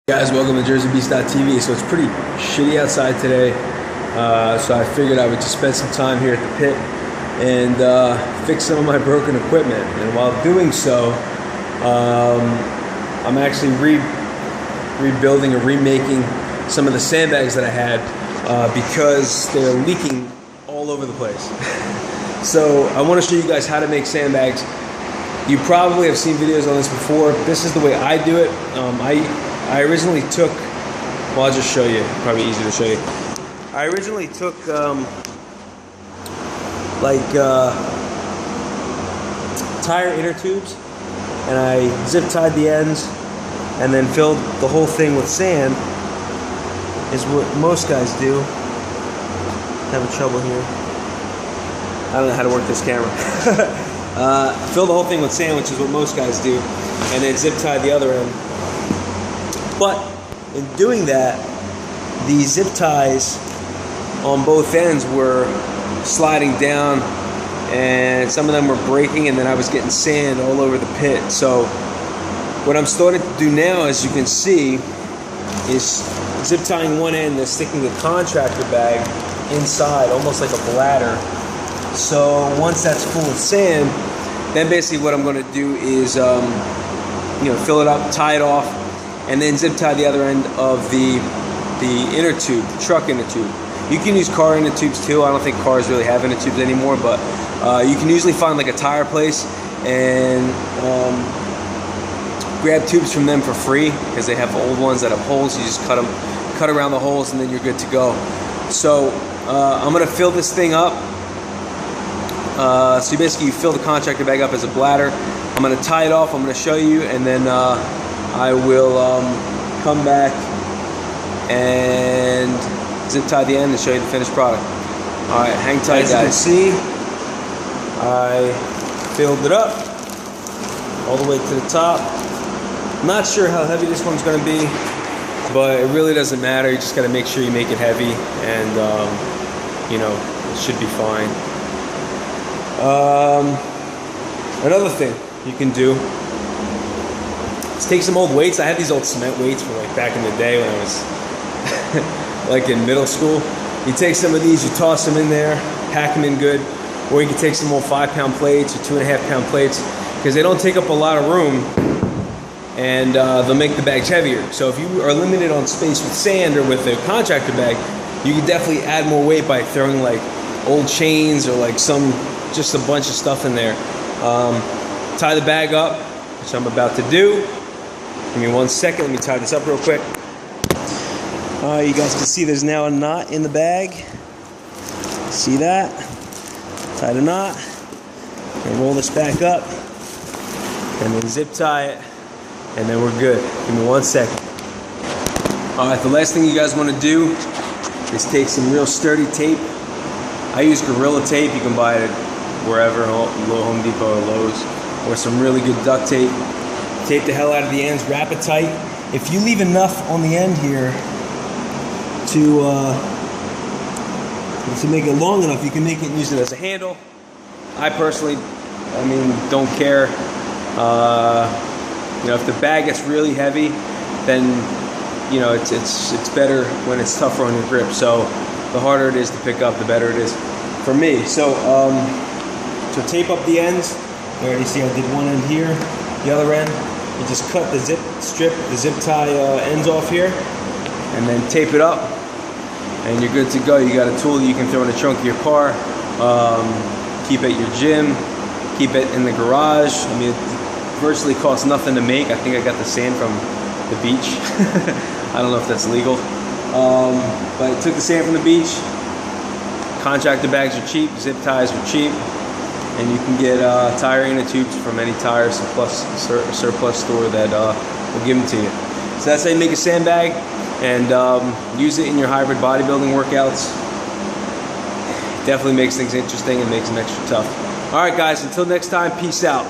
Guys, welcome to JerseyBeast.tv. So it's pretty shitty outside today, so I figured I would just spend some time here at the pit and fix some of my broken equipment. And while doing so, I'm actually rebuilding or remaking some of the sandbags that I had because they're leaking all over the place. So I want to show you guys how to make sandbags. You probably have seen videos on this before. This is the way I do it. I originally took, well, I'll just show you, probably easier to show you. I originally took tire inner tubes, and I zip tied the ends and then filled the whole thing with sand, is what most guys do. Having trouble here. I don't know how to work this camera. Fill the whole thing with sand, which is what most guys do, and then zip tie the other end. But in doing that, the zip ties on both ends were sliding down, and some of them were breaking, and then I was getting sand all over the pit. So what I'm starting to do now, as you can see, is zip tying one end and sticking the contractor bag inside, almost like a bladder. So once that's full of sand, then basically what I'm going to do is fill it up, tie it off, and then zip tie the other end of the inner tube, the truck inner tube. You can use car inner tubes too. I don't think cars really have inner tubes anymore, but you can usually find like a tire place and grab tubes from them for free, because they have old ones that have holes. You just cut around the holes, and then you're good to go. So I'm gonna fill this thing up. So basically you fill the contractor bag up as a bladder. I'm gonna tie it off, I'm gonna show you, and then I will come back and zip tie the end and show you the finished product. All right, hang tight, guys. As you can see, I filled it up all the way to the top. I'm not sure how heavy this one's going to be, but it really doesn't matter. You just got to make sure you make it heavy, and it should be fine. Another thing you can do, take some old weights. I had these old cement weights from like back in the day when I was like in middle school. You take some of these, you toss them in there, pack them in good, or you can take some old 5-pound plates or 2.5-pound plates, because they don't take up a lot of room, and they'll make the bags heavier. So if you are limited on space with sand or with a contractor bag, you can definitely add more weight by throwing like old chains or like just a bunch of stuff in there. Tie the bag up, which I'm about to do. Give me 1 second, let me tie this up real quick. You guys can see there's now a knot in the bag. See that? Tie the knot, and roll this back up, and then zip tie it, and then we're good. Give me 1 second. Alright, the last thing you guys want to do is take some real sturdy tape. I use Gorilla tape. You can buy it wherever, Home Depot or Lowe's, or some really good duct tape. Tape the hell out of the ends, wrap it tight. If you leave enough on the end here to make it long enough, you can make it and use it as a handle. I personally, don't care. If the bag gets really heavy, then it's better when it's tougher on your grip. So the harder it is to pick up, the better it is for me. So to tape up the ends, there you see I did one end here, the other end. You just cut the zip tie ends off here, and then tape it up, and you're good to go. You got a tool that you can throw in the trunk of your car, keep at your gym, keep it in the garage. It virtually costs nothing to make. I think I got the sand from the beach. I don't know if that's legal, but I took the sand from the beach. Contractor bags are cheap, zip ties are cheap, and you can get tire inner tubes from any tire surplus store that will give them to you. So that's how you make a sandbag, and use it in your hybrid bodybuilding workouts. Definitely makes things interesting and makes them extra tough. All right, guys, until next time, peace out.